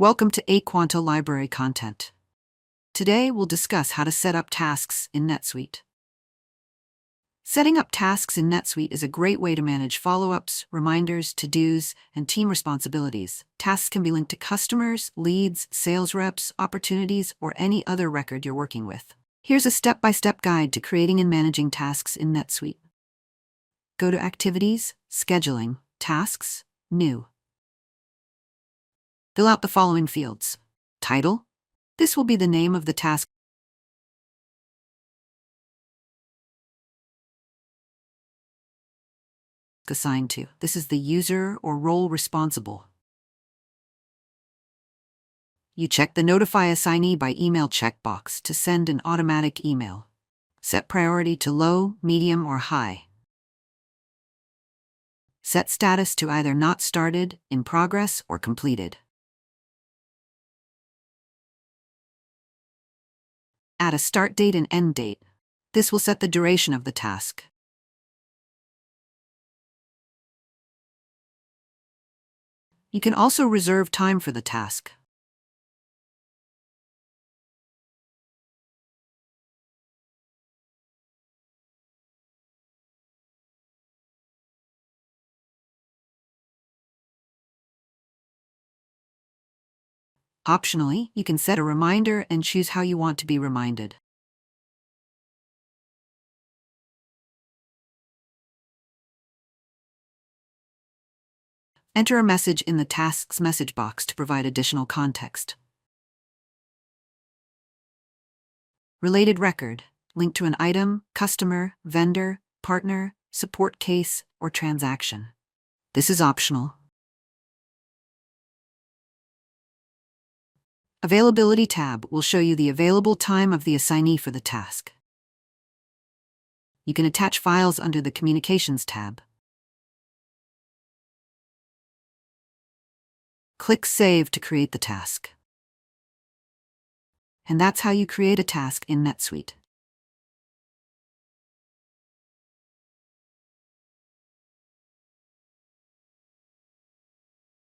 Welcome to Aquanta Library Content. Today we'll discuss how to set up tasks in NetSuite. Setting up tasks in NetSuite is a great way to manage follow-ups, reminders, to-dos, and team responsibilities. Tasks can be linked to customers, leads, sales reps, opportunities, or any other record you're working with. Here's a step-by-step guide to creating and managing tasks in NetSuite. Go to Activities, Scheduling, Tasks, New. Fill out the following fields. Title. This will be the name of the task assigned to. This is the user or role responsible. You check the Notify Assignee by Email checkbox to send an automatic email. Set priority to low, medium, or high. Set status to either not started, in progress, or completed. Add a start date and end date. This will set the duration of the task. You can also reserve time for the task. Optionally, you can set a reminder and choose how you want to be reminded. Enter a message in the Tasks message box to provide additional context. Related record. Link to an item, customer, vendor, partner, support case, or transaction. This is optional. Availability tab will show you the available time of the assignee for the task. You can attach files under the Communications tab. Click Save to create the task. And that's how you create a task in NetSuite.